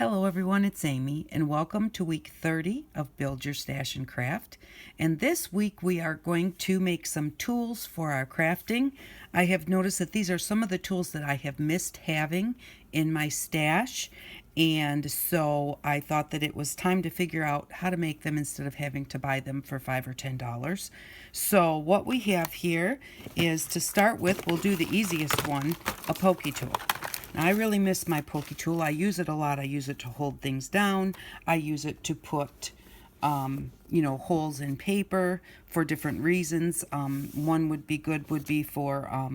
Hello everyone, it's Amy and welcome to week 30 of Build Your Stash and Craft. And this week we are going to make some tools for our crafting. I have noticed that these are some of the tools that I have missed having in my stash, and so I thought that it was time to figure out how to make them instead of having to buy them for $5 or $10. So what we have here is, to start with, we'll do the easiest one, a pokey tool. Now, I really miss my pokey tool. I use it a lot. I use it to hold things down. I use it to put, holes in paper for different reasons. One would be for,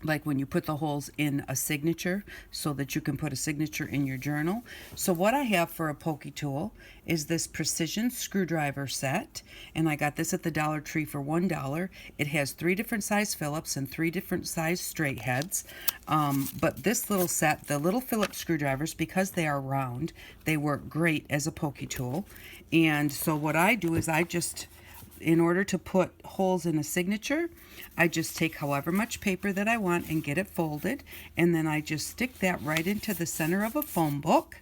like when you put the holes in a signature so that you can put a signature in your journal. So what I have for a pokey tool is this precision screwdriver set, and I got this at the Dollar Tree for $1. It has 3 different size Phillips and 3 different size straight heads. But this little set, the little Phillips screwdrivers, because they are round, they work great as a pokey tool. And so what I do is in order to put holes in a signature, I just take however much paper that I want and get it folded, and then I just stick that right into the center of a phone book.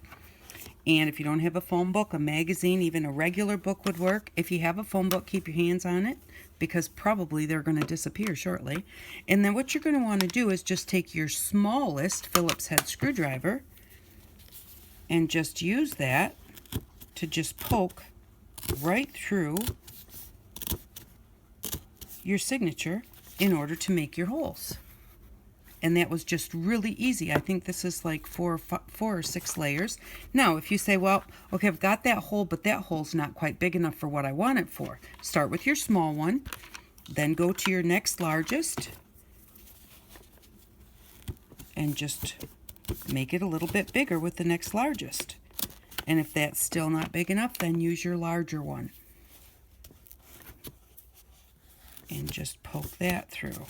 And if you don't have a phone book, a magazine, even a regular book would work. If you have a phone book, keep your hands on it, because probably they're going to disappear shortly. And then what you're going to want to do is just take your smallest Phillips head screwdriver and just use that to just poke right through your signature in order to make your holes. And that was just really easy. I think this is like 4 or 6 layers. Now, if you say, well, okay, I've got that hole, but that hole's not quite big enough for what I want it for. Start with your small one, then go to your next largest, and just make it a little bit bigger with the next largest. And if that's still not big enough, then use your larger one. And just poke that through.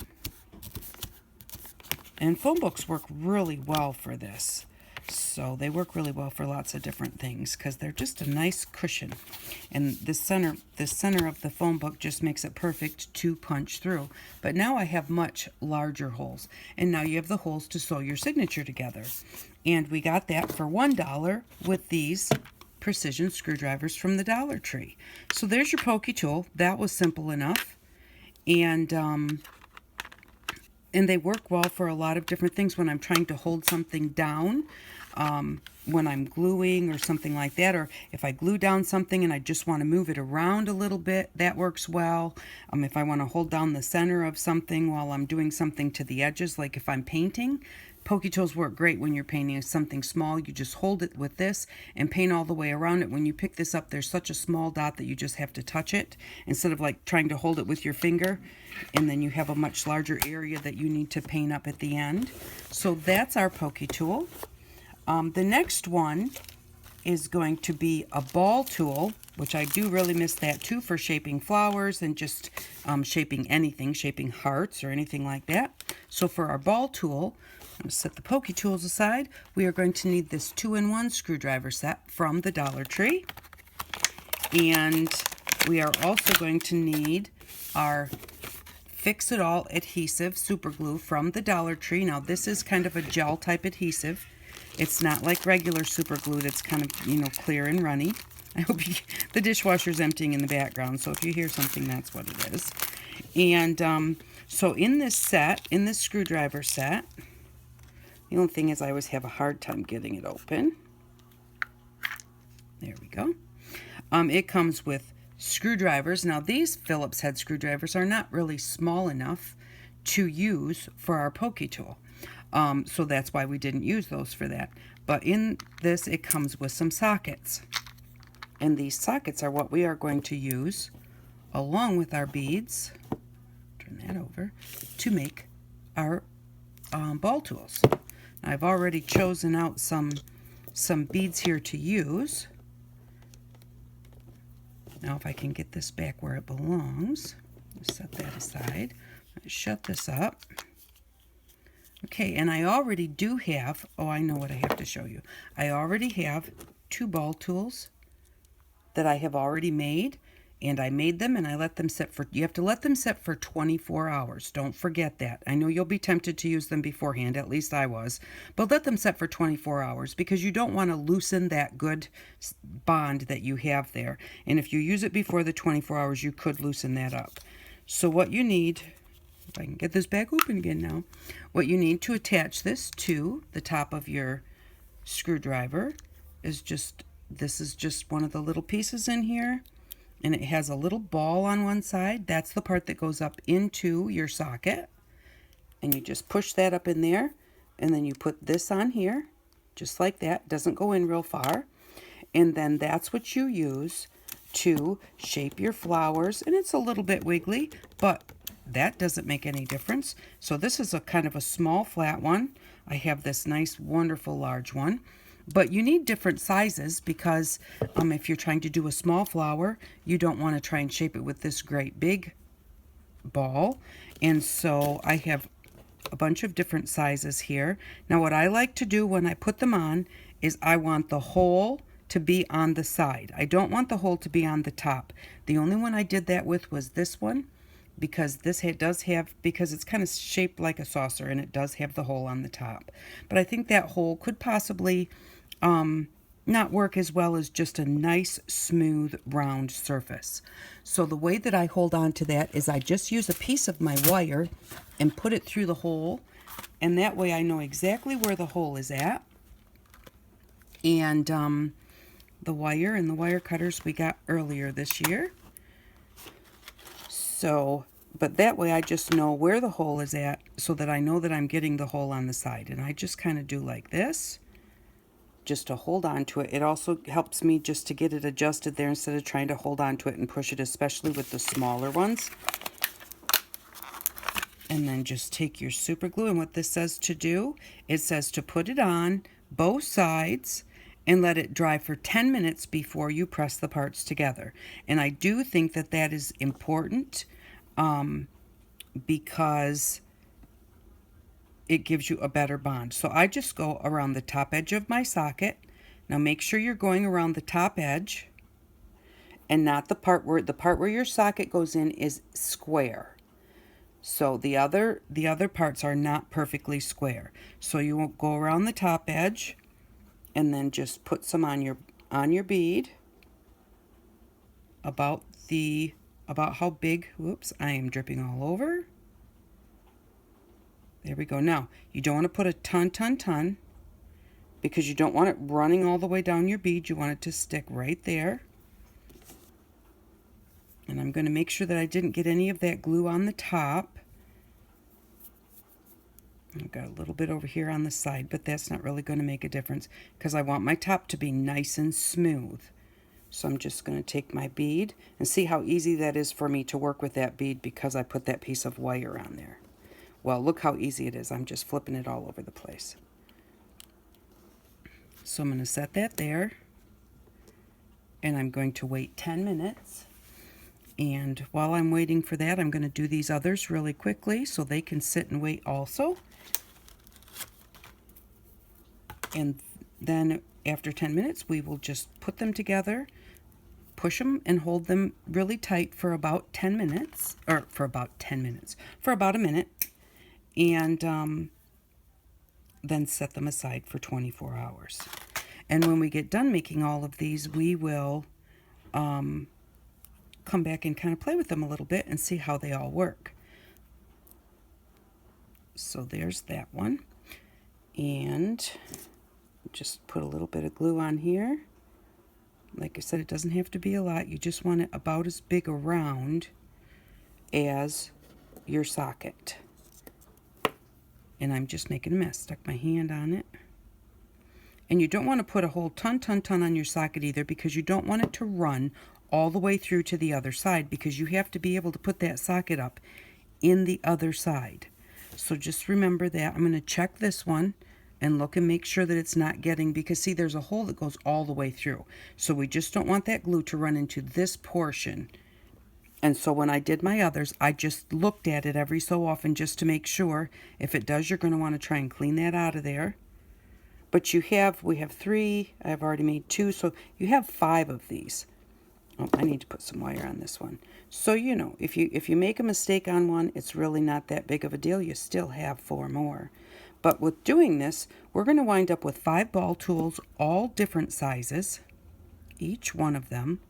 And phone books work really well for this. So they work really well for lots of different things because they're just a nice cushion. And the center of the phone book just makes it perfect to punch through. But now I have much larger holes. And now you have the holes to sew your signature together. And we got that for $1 with these precision screwdrivers from the Dollar Tree. So there's your pokey tool. That was simple enough. And they work well for a lot of different things when I'm trying to hold something down, when I'm gluing or something like that, or if I glue down something and I just want to move it around a little bit, that works well. If I want to hold down the center of something while I'm doing something to the edges, like if I'm painting, pokey tools work great when you're painting something small. You just hold it with this and paint all the way around it. When you pick this up, there's such a small dot that you just have to touch it instead of like trying to hold it with your finger, and then you have a much larger area that you need to paint up at the end. So that's our pokey tool. The next one is going to be a ball tool, which I do really miss that too, for shaping flowers and just shaping anything, shaping hearts or anything like that. So for our ball tool, I'm going to set the pokey tools aside. We are going to need this 2-in-1 screwdriver set from the Dollar Tree. And we are also going to need our Fix-It-All adhesive super glue from the Dollar Tree. Now this is kind of a gel type adhesive. It's not like regular super glue that's kind of, clear and runny. I hope the dishwasher's emptying in the background, so if you hear something, that's what it is. And so in this screwdriver set, the only thing is I always have a hard time getting it open. There we go. It comes with screwdrivers. Now these Phillips head screwdrivers are not really small enough to use for our pokey tool. So that's why we didn't use those for that. But in this, it comes with some sockets. And these sockets are what we are going to use along with our beads, turn that over, to make our ball tools. I've already chosen out some beads here to use. Now if I can get this back where it belongs, set that aside. Shut this up. Okay, and I already do have, I know what I have to show you. I already have 2 ball tools that I have already made, And I made them and I let them sit for, you have to let them sit for 24 hours. Don't forget that. I know you'll be tempted to use them beforehand, at least I was. But let them sit for 24 hours because you don't want to loosen that good bond that you have there. And if you use it before the 24 hours, you could loosen that up. So what you need, if I can get this back open again now, what you need to attach this to the top of your screwdriver is just, this is just one of the little pieces in here. And it has a little ball on one side. That's the part that goes up into your socket. And you just push that up in there. And then you put this on here, just like that. Doesn't go in real far. And then that's what you use to shape your flowers. And it's a little bit wiggly, but that doesn't make any difference. So this is a kind of a small flat one. I have this nice, wonderful large one. But you need different sizes because if you're trying to do a small flower, you don't want to try and shape it with this great big ball. And so I have a bunch of different sizes here. Now what I like to do when I put them on is I want the hole to be on the side. I don't want the hole to be on the top. The only one I did that with was this one, because this does have, because it's kind of shaped like a saucer and it does have the hole on the top. But I think that hole could possibly not work as well as just a nice smooth round surface. So the way that I hold on to that is I just use a piece of my wire and put it through the hole, and that way I know exactly where the hole is at. And the wire and the wire cutters we got earlier this year. So, but that way I just know where the hole is at so that I know that I'm getting the hole on the side. And I just kind of do like this, just to hold on to it. It also helps me just to get it adjusted there instead of trying to hold on to it and push it, especially with the smaller ones. And then just take your super glue, and what this says to do, it says to put it on both sides and let it dry for 10 minutes before you press the parts together. And I do think that that is important because it gives you a better bond. So I just go around the top edge of my socket. Now make sure you're going around the top edge and not the part where your socket goes in is square. So the other parts are not perfectly square. So you won't go around the top edge and then just put some on your bead about how big, whoops, I am dripping all over. There we go. Now, you don't want to put a ton, because you don't want it running all the way down your bead. You want it to stick right there. And I'm going to make sure that I didn't get any of that glue on the top. I've got a little bit over here on the side, but that's not really going to make a difference because I want my top to be nice and smooth. So I'm just going to take my bead and see how easy that is for me to work with that bead because I put that piece of wire on there. Well, look how easy it is. I'm just flipping it all over the place. So I'm going to set that there. And I'm going to wait 10 minutes. And while I'm waiting for that, I'm going to do these others really quickly so they can sit and wait also. And then after 10 minutes, we will just put them together, push them and hold them really tight for about 10 minutes, or for about a minute. And then set them aside for 24 hours. And when we get done making all of these, we will come back and kind of play with them a little bit and see how they all work. So there's that one. And just put a little bit of glue on here. Like I said, it doesn't have to be a lot. You just want it about as big around as your socket. And I'm just making a mess. Stuck my hand on it. And you don't want to put a whole ton on your socket either because you don't want it to run all the way through to the other side because you have to be able to put that socket up in the other side. So just remember that. I'm going to check this one and look and make sure that it's not getting, because see, there's a hole that goes all the way through. So we just don't want that glue to run into this portion. And so when I did my others, I just looked at it every so often just to make sure. If it does, you're going to want to try and clean that out of there. But we have 3, I've already made 2, so you have 5 of these. Oh, I need to put some wire on this one. So, you know, if you make a mistake on one, it's really not that big of a deal. You still have 4 more. But with doing this, we're going to wind up with 5 ball tools, all different sizes, each one of them.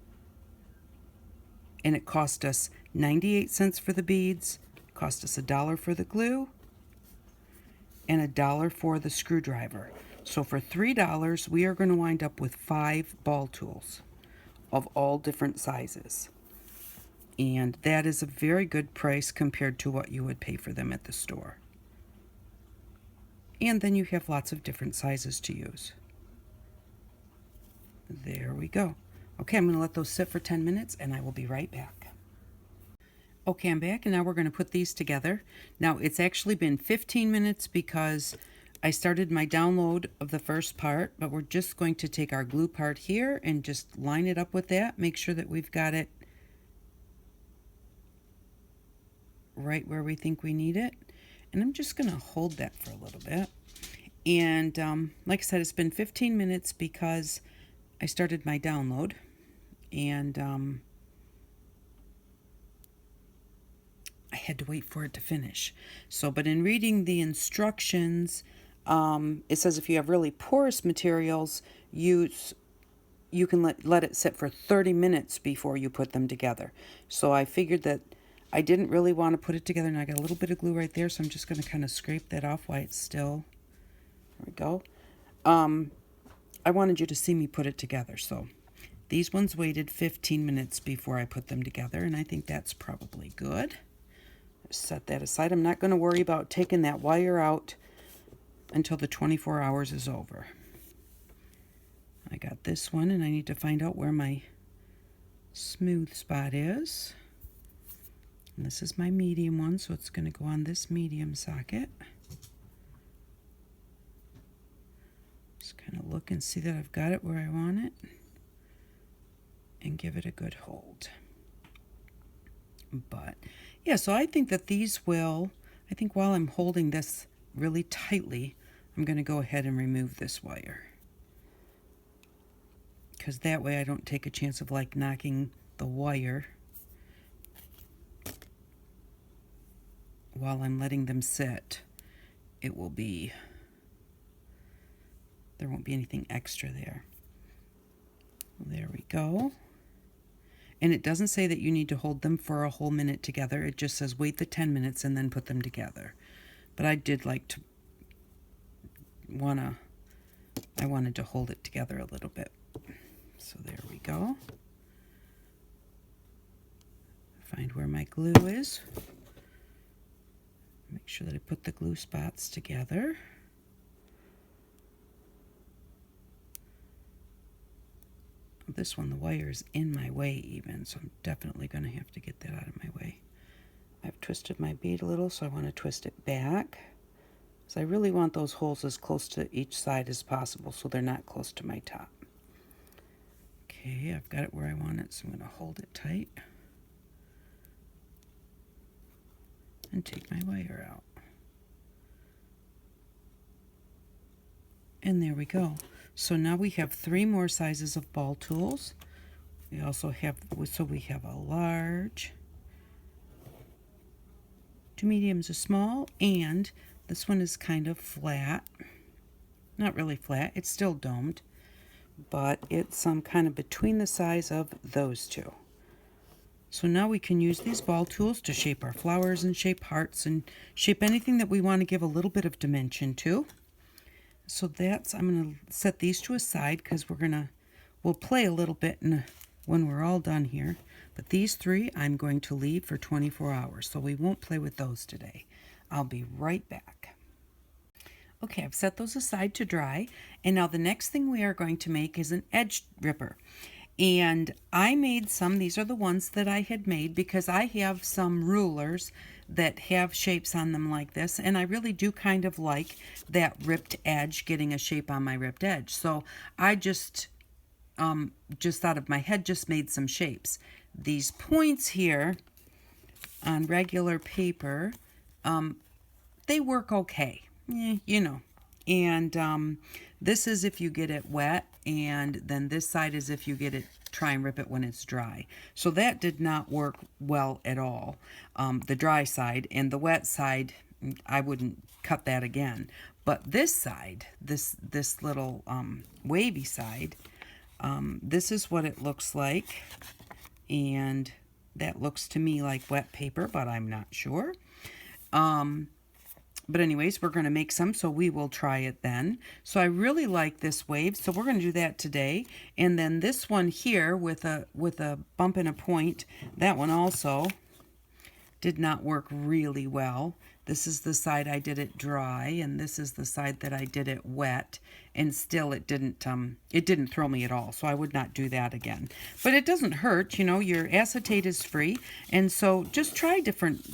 And it cost us 98 cents for the beads, cost us $1 for the glue, and $1 for the screwdriver. So for $3, we are going to wind up with 5 ball tools of all different sizes. And that is a very good price compared to what you would pay for them at the store. And then you have lots of different sizes to use. There we go. Okay, I'm going to let those sit for 10 minutes and I will be right back. Okay, I'm back and now we're going to put these together. Now it's actually been 15 minutes because I started my download of the first part, but we're just going to take our glue part here and just line it up with that. Make sure that we've got it right where we think we need it. And I'm just going to hold that for a little bit. And like I said, it's been 15 minutes because I started my download. And I had to wait for it to finish. So, but in reading the instructions, it says if you have really porous materials, you can let it sit for 30 minutes before you put them together. So I figured that I didn't really want to put it together, and I got a little bit of glue right there, so I'm just going to kind of scrape that off while it's still. There we go. I wanted you to see me put it together, so these ones waited 15 minutes before I put them together, and I think that's probably good. Set that aside. I'm not going to worry about taking that wire out until the 24 hours is over. I got this one, and I need to find out where my smooth spot is. And this is my medium one, so it's going to go on this medium socket. Just kind of look and see that I've got it where I want it, and give it a good hold. But yeah, so I think that these will, I think while I'm holding this really tightly, I'm going to go ahead and remove this wire. Because that way I don't take a chance of like knocking the wire while I'm letting them sit. It will be, there won't be anything extra there. There we go. And it doesn't say that you need to hold them for a whole minute together. It just says wait the 10 minutes and then put them together. But I did like to I wanted to hold it together a little bit. So there we go. Find where my glue is. Make sure that I put the glue spots together. This one, the wire is in my way even, so I'm definitely going to have to get that out of my way. I've twisted my bead a little, so I want to twist it back. So I really want those holes as close to each side as possible so they're not close to my top. Okay, I've got it where I want it, so I'm going to hold it tight. And take my wire out. And there we go. So now we have 3 more sizes of ball tools. We also have, so we have a large, 2 mediums, a small, and this one is kind of flat. Not really flat, it's still domed, but it's kind of between the size of those two. So now we can use these ball tools to shape our flowers and shape hearts and shape anything that we want to give a little bit of dimension to. So that's, I'm going to set these to a side because we'll play a little bit when we're all done here. But these 3 I'm going to leave for 24 hours, so we won't play with those today. I'll be right back. Okay, I've set those aside to dry, and now the next thing we are going to make is an edge ripper. And I made some, these are the ones that I had made because I have some rulers that have shapes on them like this, and I really do kind of like that ripped edge, getting a shape on my ripped edge. So I just out of my head just made some shapes. These points here on regular paper, they work okay, you know. And this is if you get it wet, and then this side is if you get it try and rip it when it's dry. So that did not work well at all, the dry side. And the wet side, I wouldn't cut that again. But this side, this little wavy side, this is what it looks like. And that looks to me like wet paper, but I'm not sure. But anyways, we're going to make some, so we will try it then. So I really like this wave, so we're going to do that today. And then this one here with a bump and a point, that one also did not work really well. This is the side I did it dry, and this is the side that I did it wet, and still it didn't thrill me at all, so I would not do that again. But it doesn't hurt, you know, your acetate is free, and so just try different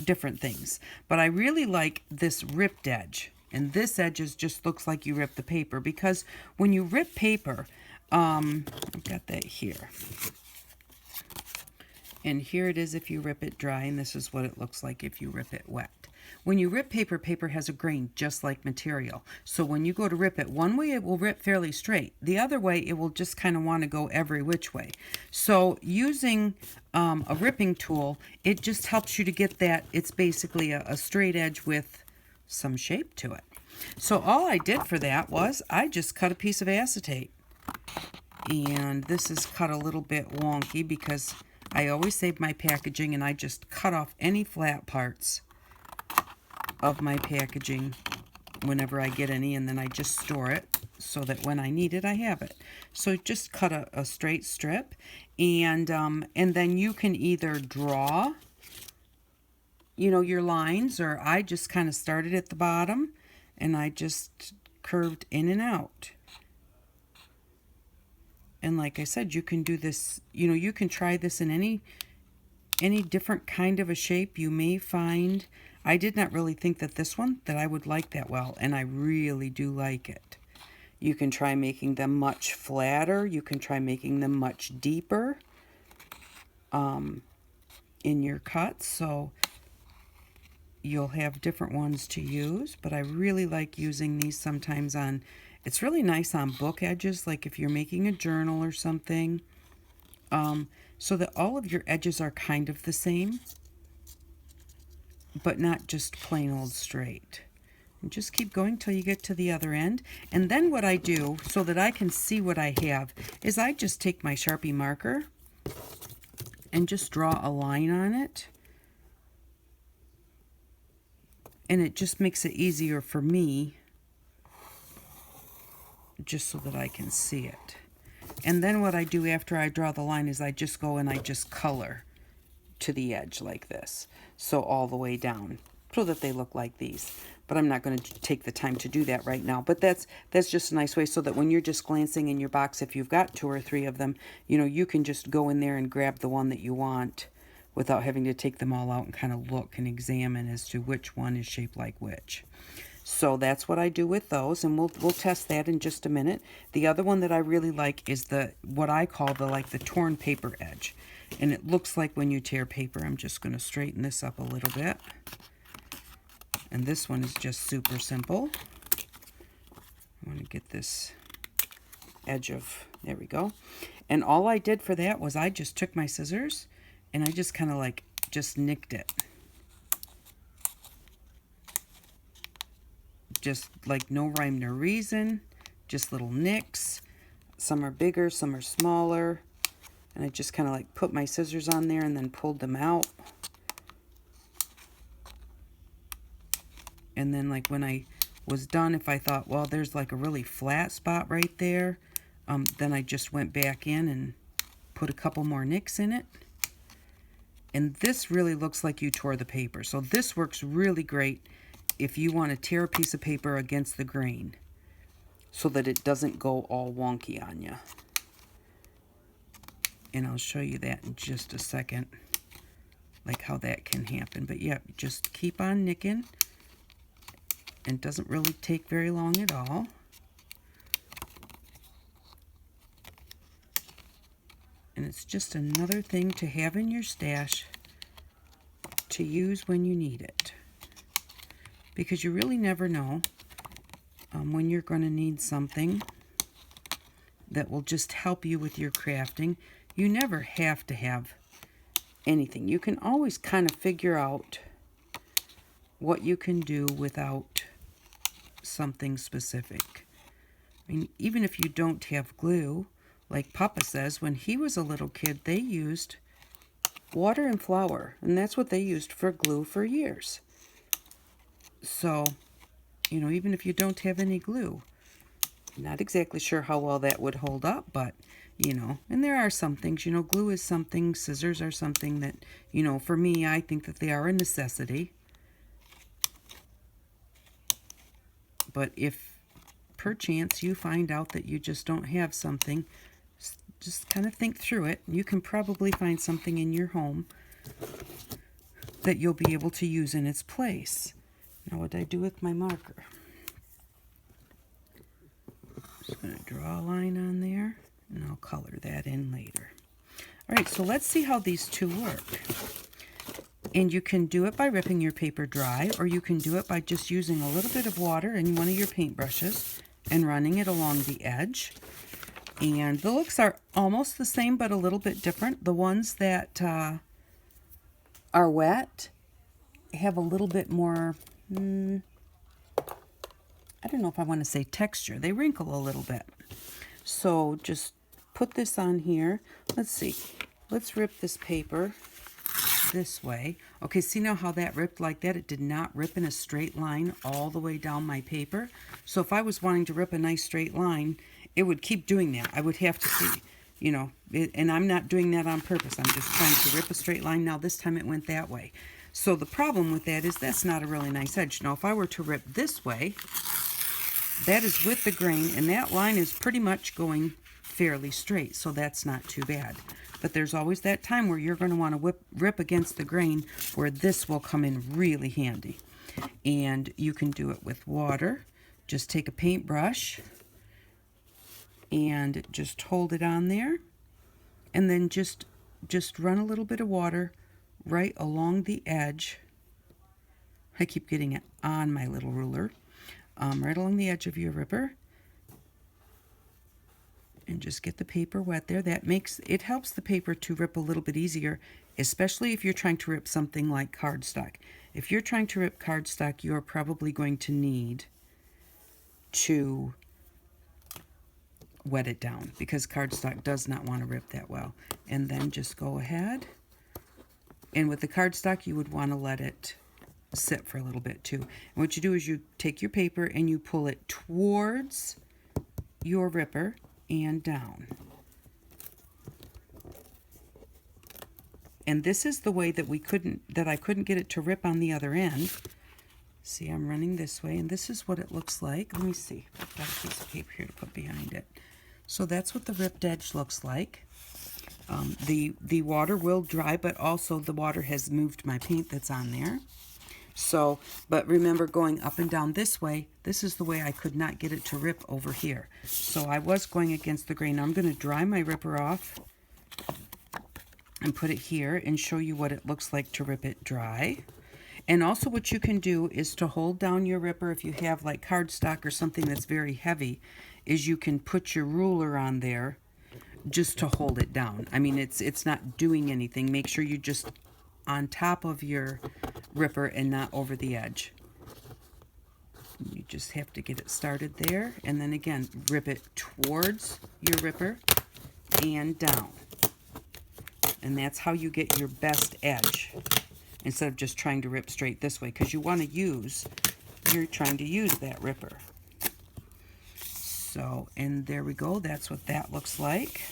things. But I really like this ripped edge, and this edge just looks like you rip the paper, because when you rip paper, I've got that here. And here it is if you rip it dry, and this is what it looks like if you rip it wet. When you rip paper, paper has a grain just like material. So when you go to rip it, one way it will rip fairly straight. The other way it will just kind of want to go every which way. So using a ripping tool, it just helps you to get that. It's basically a straight edge with some shape to it. So all I did for that was I just cut a piece of acetate. And this is cut a little bit wonky because I always save my packaging and I just cut off any flat parts of my packaging whenever I get any, and then I just store it so that when I need it, I have it. So just cut a straight strip, and then you can either draw, you know, your lines, or I just kind of started at the bottom and I just curved in and out. And like I said, you can do this, you know, you can try this in any different kind of a shape you may find. I did not really think that I would like that well, and I really do like it. You can try making them much flatter. You can try making them much deeper in your cuts, so you'll have different ones to use. But I really like using these sometimes on, it's really nice on book edges, like if you're making a journal or something, so that all of your edges are kind of the same, but not just plain old straight. And just keep going till you get to the other end. And then what I do, so that I can see what I have, is I just take my Sharpie marker and just draw a line on it. And it just makes it easier for me, just so that I can see it. And then what I do after I draw the line is I just go and I just color to the edge like this, so all the way down, so that they look like these. But I'm not going to take the time to do that right now. But that's just a nice way, so that when you're just glancing in your box, if you've got 2 or 3 of them, you know, you can just go in there and grab the one that you want without having to take them all out and kind of look and examine as to which one is shaped like which. So that's what I do with those, and we'll test that in just a minute. The other one that I really like is what I call the torn paper edge. And it looks like when you tear paper. I'm just going to straighten this up a little bit. And this one is just super simple. I want to get this edge of, there we go. And all I did for that was I just took my scissors and I just kind of just nicked it. Just like no rhyme, no reason, just little nicks. Some are bigger, some are smaller. And I just kind of put my scissors on there and then pulled them out. And then when I was done, if I thought, well, there's a really flat spot right there, then I just went back in and put a couple more nicks in it. And this really looks like you tore the paper. So this works really great if you want to tear a piece of paper against the grain so that it doesn't go all wonky on you. And I'll show you that in just a second, how that can happen. But yeah, just keep on nicking. It doesn't really take very long at all. And it's just another thing to have in your stash to use when you need it. Because you really never know when you're going to need something that will just help you with your crafting. you never have to have anything. You can always kind of figure out what you can do without something specific. I mean, even if you don't have glue, like Papa says, when he was a little kid, they used water and flour, and that's what they used for glue for years. So, you know, even if you don't have any glue, not exactly sure how well that would hold up, but, you know, and there are some things, you know, glue is something, scissors are something that, you know, for me, I think that they are a necessity. But if perchance you find out that you just don't have something, just kind of think through it. You can probably find something in your home that you'll be able to use in its place. Now, what do I do with my marker? Just going to draw a line on there, and I'll color that in later. All right, so let's see how these two work. And you can do it by ripping your paper dry, or you can do it by just using a little bit of water in one of your paintbrushes and running it along the edge. And the looks are almost the same, but a little bit different. The ones that are wet have a little bit more, I don't know if I want to say texture. They wrinkle a little bit. So just put this on here. Let's see. Let's rip this paper this way. Okay, see now how that ripped like that? It did not rip in a straight line all the way down my paper. So if I was wanting to rip a nice straight line, it would keep doing that. I would have to see, you know, and I'm not doing that on purpose. I'm just trying to rip a straight line. Now this time it went that way. So the problem with that is that's not a really nice edge. Now if I were to rip this way, that is with the grain, and that line is pretty much going fairly straight, so that's not too bad. But there's always that time where you're going to want to rip against the grain, where this will come in really handy. And you can do it with water. Just take a paintbrush and just hold it on there, and then just run a little bit of water right along the edge. I keep getting it on my little ruler. Right along the edge of your ripper, and just get the paper wet there. That makes it helps the paper to rip a little bit easier, especially if you're trying to rip something like cardstock. If you're trying to rip cardstock, you're probably going to need to wet it down, because cardstock does not want to rip that well. And then just go ahead, and with the cardstock you would want to let it sit for a little bit too. And what you do is you take your paper and you pull it towards your ripper and down. And this is the way that I couldn't get it to rip on the other end. See, I'm running this way, and this is what it looks like. Let me see. I've got a piece of paper here to put behind it. So that's what the ripped edge looks like. The water will dry, but also the water has moved my paint that's on there. So, but remember, going up and down this way, this is the way I could not get it to rip over here. So I was going against the grain. Now I'm going to dry my ripper off and put it here and show you what it looks like to rip it dry. And also what you can do is to hold down your ripper. If you have like cardstock or something that's very heavy, is you can put your ruler on there just to hold it down. I mean, it's not doing anything. Make sure you just on top of your ripper and not over the edge. You just have to get it started there, and then again rip it towards your ripper and down, and that's how you get your best edge, instead of just trying to rip straight this way, because you're trying to use that ripper. So, and there we go. That's what that looks like.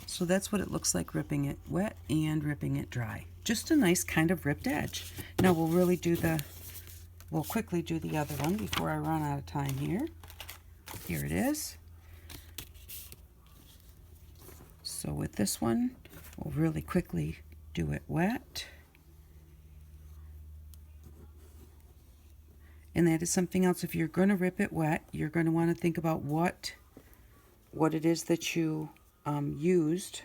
So that's what it looks like ripping it wet and ripping it dry. Just a nice kind of ripped edge. Now we'll quickly do the other one before I run out of time here. Here it is. So with this one, we'll really quickly do it wet. And that is something else. If you're going to rip it wet, you're going to want to think about what it is that you used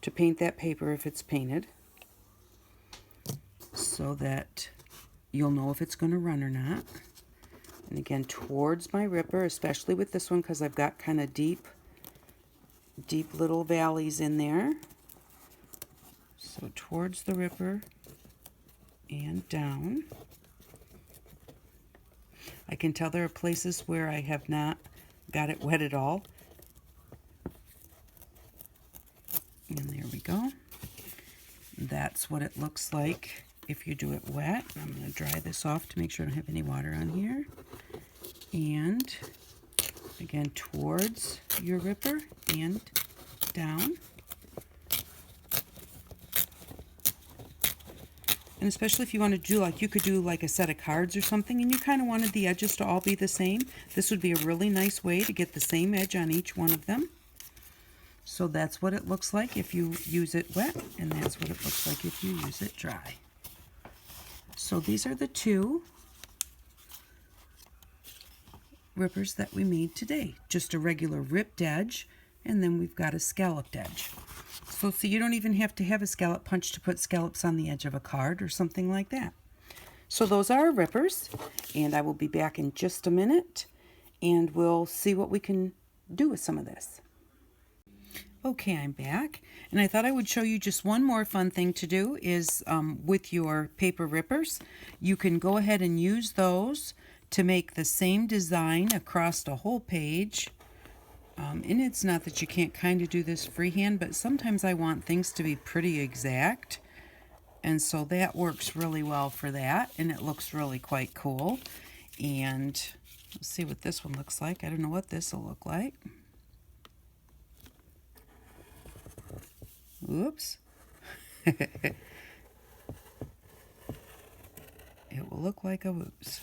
to paint that paper, if it's painted, so that you'll know if it's going to run or not. And again, towards my ripper, especially with this one, because I've got kind of deep deep little valleys in there. So towards the ripper and down. I can tell there are places where I have not got it wet at all. And there we go. That's what it looks like if you do it wet. I'm going to dry this off to make sure I don't have any water on here. And again, towards your ripper and down. And especially if you want to do, like, you could do like a set of cards or something and you kind of wanted the edges to all be the same. This would be a really nice way to get the same edge on each one of them. So that's what it looks like if you use it wet, and that's what it looks like if you use it dry. So these are the two rippers that we made today. Just a regular ripped edge, and then we've got a scalloped edge. So see, you don't even have to have a scallop punch to put scallops on the edge of a card or something like that. So those are our rippers, and I will be back in just a minute, and we'll see what we can do with some of this. Okay, I'm back, and I thought I would show you just one more fun thing to do is with your paper rippers. You can go ahead and use those to make the same design across the whole page. And it's not that you can't kind of do this freehand, but sometimes I want things to be pretty exact. And so that works really well for that, and it looks really quite cool. And let's see what this one looks like. I don't know what this will look like. Oops. It will look like a whoops.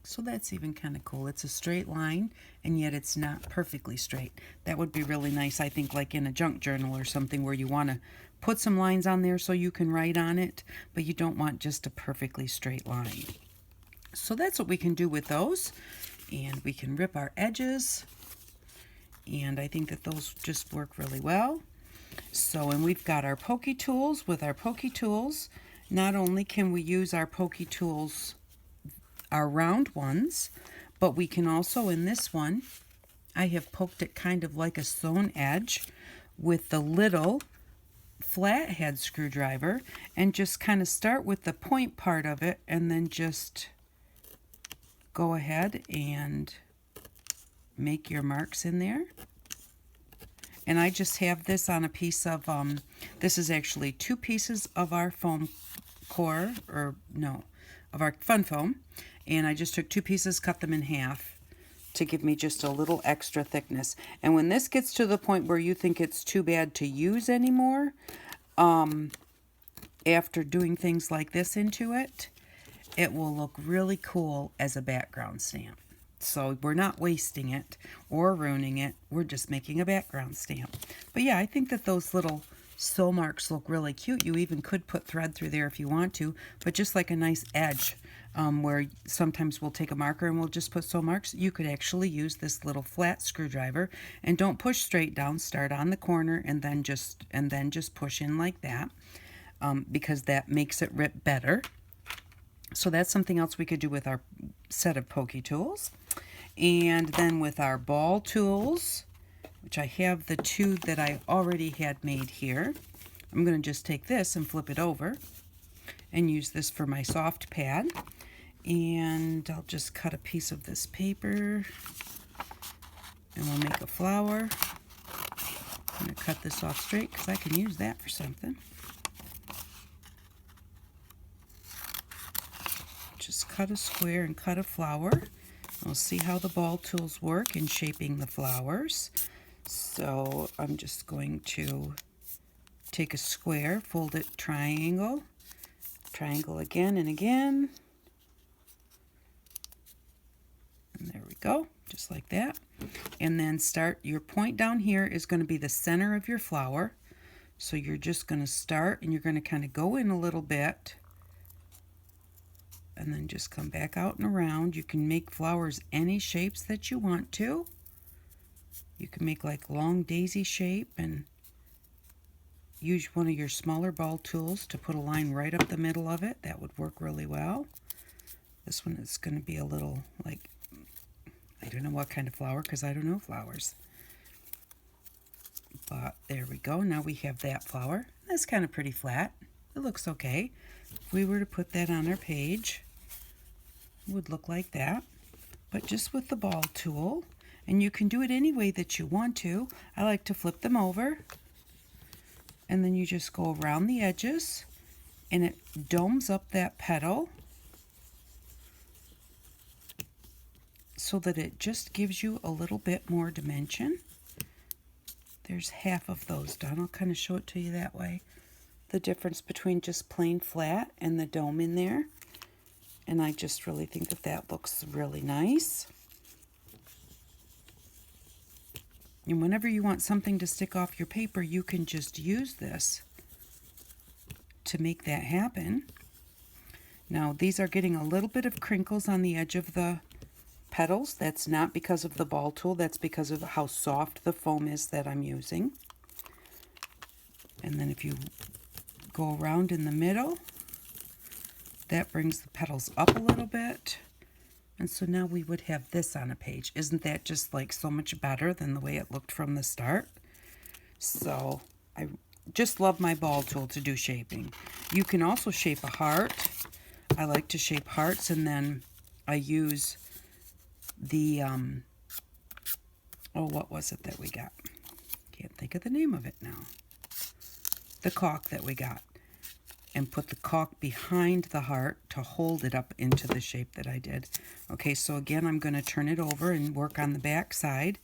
So that's even kind of cool. It's a straight line, and yet it's not perfectly straight. That would be really nice, I think, like in a junk journal or something where you want to put some lines on there so you can write on it, but you don't want just a perfectly straight line. So that's what we can do with those. And we can rip our edges, and I think that those just work really well. So, and we've got our pokey tools. With our pokey tools, not only can we use our pokey tools, our round ones, but we can also, in this one, I have poked it kind of like a sewn edge with the little flathead screwdriver, and just kind of start with the point part of it, and then just go ahead and make your marks in there. And I just have this on a piece of, this is actually 2 pieces of our foam core, or no, of our fun foam. And I just took 2 pieces, cut them in half to give me just a little extra thickness. And when this gets to the point where you think it's too bad to use anymore, after doing things like this into it, it will look really cool as a background stamp. So we're not wasting it or ruining it. We're just making a background stamp. But yeah, I think that those little sew marks look really cute. You even could put thread through there if you want to, but just like a nice edge where sometimes we'll take a marker and we'll just put sew marks. You could actually use this little flat screwdriver, and don't push straight down. Start on the corner and then just push in like that, because that makes it rip better. So that's something else we could do with our set of pokey tools. And then with our ball tools, which I have the 2 that I already had made here, I'm going to just take this and flip it over and use this for my soft pad. And I'll just cut a piece of this paper, and we'll make a flower. I'm going to cut this off straight because I can use that for something. Just cut a square and cut a flower. We'll see how the ball tools work in shaping the flowers. So I'm just going to take a square, fold it triangle, triangle again and again. And there we go, just like that. And then start, your point down here is going to be the center of your flower. So you're just going to start, and you're going to kind of go in a little bit, and then just come back out and around. You can make flowers any shapes that you want to. You can make like long daisy shape, and use one of your smaller ball tools to put a line right up the middle of it. That would work really well. This one is going to be a little like, I don't know what kind of flower because I don't know flowers. But there we go. Now we have that flower. That's kind of pretty flat. It looks okay. If we were to put that on our page, it would look like that. But just with the ball tool, and you can do it any way that you want to. I like to flip them over, and then you just go around the edges, and it domes up that petal so that it just gives you a little bit more dimension. There's half of those done. I'll kind of show it to you that way. The difference between just plain flat and the dome in there. And I just really think that that looks really nice. And whenever you want something to stick off your paper, you can just use this to make that happen. Now these are getting a little bit of crinkles on the edge of the petals. That's not because of the ball tool, that's because of how soft the foam is that I'm using. And then if you go around in the middle, that brings the petals up a little bit. And so now we would have this on a page. Isn't that just like so much better than the way it looked from the start? So I just love my ball tool to do shaping. You can also shape a heart. I like to shape hearts, and then I use the, oh, what was it that we got? Can't think of the name of it now. The caulk that we got. And put the caulk behind the heart to hold it up into the shape that I did. Okay, so again, I'm going to turn it over and work on the back side.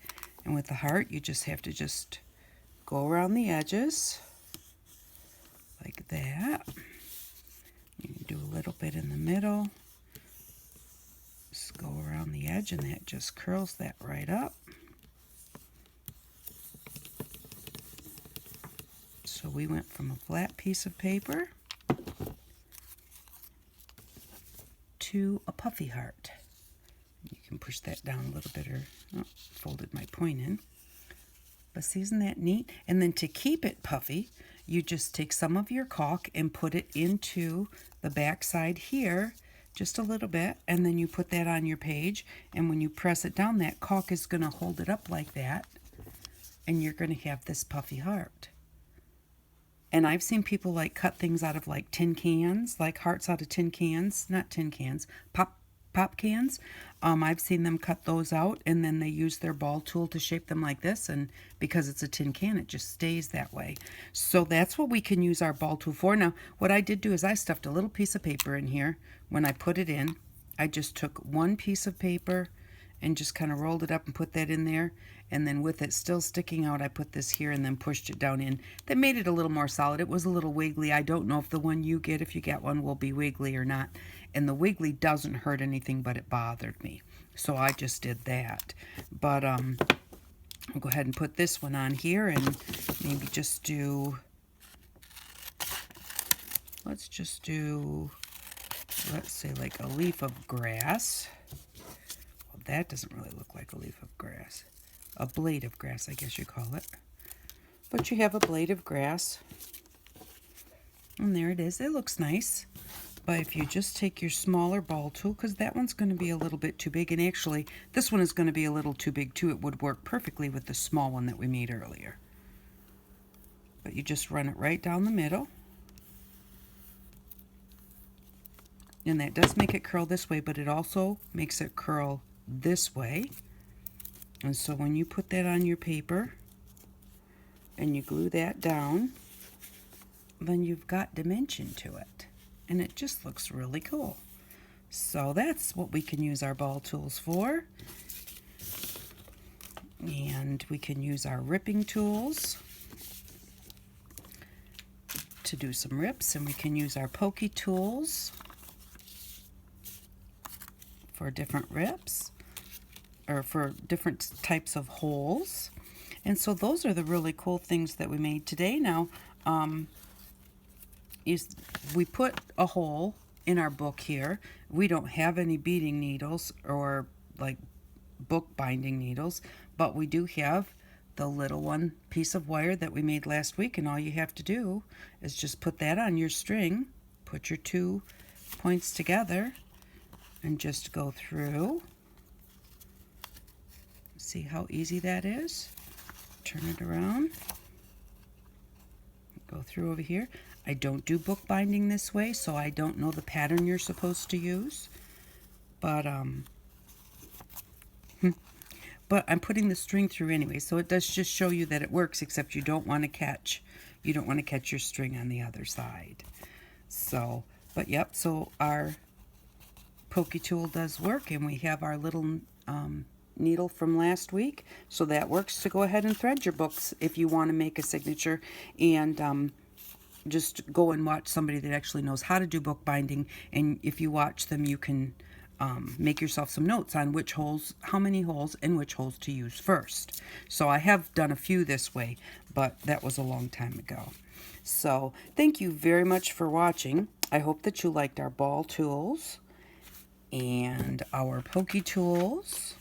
And with the heart, you just have to just go around the edges like that. You can do a little bit in the middle. Just go around the edge, and that just curls that right up. So we went from a flat piece of paper to a puffy heart. You can push that down a little bit, or folded my point in. But see, isn't that neat? And then to keep it puffy, you just take some of your caulk and put it into the back side here, just a little bit, and then you put that on your page, and when you press it down, that caulk is going to hold it up like that, and you're going to have this puffy heart. And I've seen people like cut things out of like tin cans, like hearts out of tin cans, not tin cans, pop cans. I've seen them cut those out, and then they use their ball tool to shape them like this, and because it's a tin can, it just stays that way. So that's what we can use our ball tool for. Now, what I did do is I stuffed a little piece of paper in here. When I put it in, I just took one piece of paper and just kind of rolled it up and put that in there. And then with it still sticking out, I put this here and then pushed it down in. That made it a little more solid. It was a little wiggly. I don't know if the one you get, if you get one, will be wiggly or not. And the wiggly doesn't hurt anything, but it bothered me. So I just did that. But I'll go ahead and put this one on here and maybe just do, let's just do, let's say like a leaf of grass. Well, that doesn't really look like a leaf of grass. A blade of grass, I guess you call it. But you have a blade of grass. And there it is. It looks nice. But if you just take your smaller ball tool, because that one's going to be a little bit too big, and actually this one is going to be a little too big too. It would work perfectly with the small one that we made earlier. But you just run it right down the middle. And that does make it curl this way, but it also makes it curl this way. And so when you put that on your paper and you glue that down, then you've got dimension to it. And it just looks really cool. So that's what we can use our ball tools for. And we can use our ripping tools to do some rips, and we can use our pokey tools for different rips, or for different types of holes. And so those are the really cool things that we made today. Now, we put a hole in our book here. We don't have any beading needles or like book binding needles, but we do have the little one piece of wire that we made last week, and all you have to do is just put that on your string, put your 2 points together, and just go through. See how easy that is? Turn it around. Go through over here. I don't do bookbinding this way, so I don't know the pattern you're supposed to use. But I'm putting the string through anyway, so it does just show you that it works, except you don't want to catch your string on the other side. So, but yep, so our pokey tool does work, and we have our little needle from last week, so that works to go ahead and thread your books if you want to make a signature, and just go and watch somebody that actually knows how to do bookbinding, and if you watch them, you can make yourself some notes on which holes, how many holes, and which holes to use first. So I have done a few this way, but that was a long time ago. So thank you very much for watching. I hope that you liked our ball tools and our pokey tools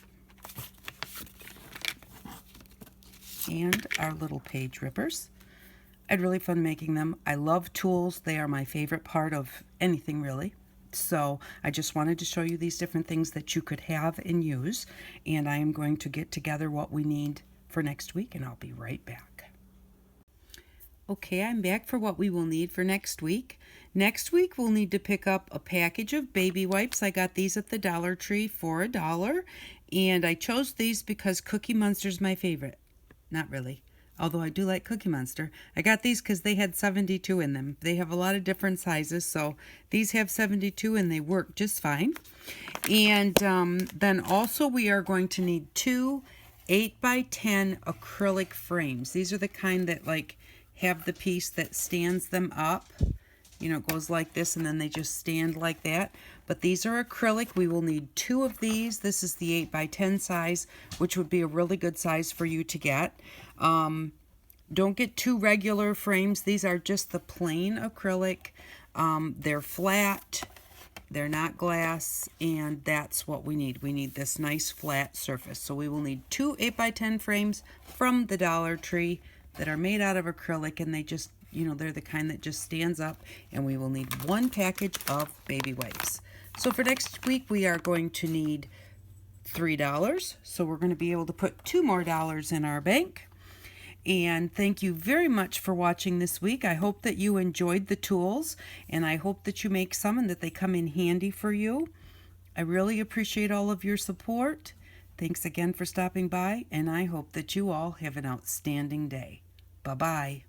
and our little page rippers. I had really fun making them. I love tools. They are my favorite part of anything, really. So I just wanted to show you these different things that you could have and use, and I am going to get together what we need for next week, and I'll be right back. Okay, I'm back for what we will need for next week. Next week we'll need to pick up a package of baby wipes. I got these at the Dollar Tree for $1, and I chose these because Cookie Monster's my favorite. Not really, although I do like Cookie Monster. I got these because they had 72 in them. They have a lot of different sizes, so these have 72 and they work just fine. And then also we are going to need 2 8x10 acrylic frames. These are the kind that like have the piece that stands them up. You know, it goes like this and then they just stand like that. But these are acrylic. We will need 2 of these. This is the 8x10 size, which would be a really good size for you to get. Don't get 2 regular frames. These are just the plain acrylic. They're flat. They're not glass, and that's what we need. We need this nice flat surface. So we will need 2 8x10 frames from the Dollar Tree that are made out of acrylic, and they just, you know, they're the kind that just stands up, and we will need 1 package of baby wipes. So for next week, we are going to need $3. So we're going to be able to put $2 more in our bank. And thank you very much for watching this week. I hope that you enjoyed the tools, and I hope that you make some and that they come in handy for you. I really appreciate all of your support. Thanks again for stopping by, and I hope that you all have an outstanding day. Bye-bye.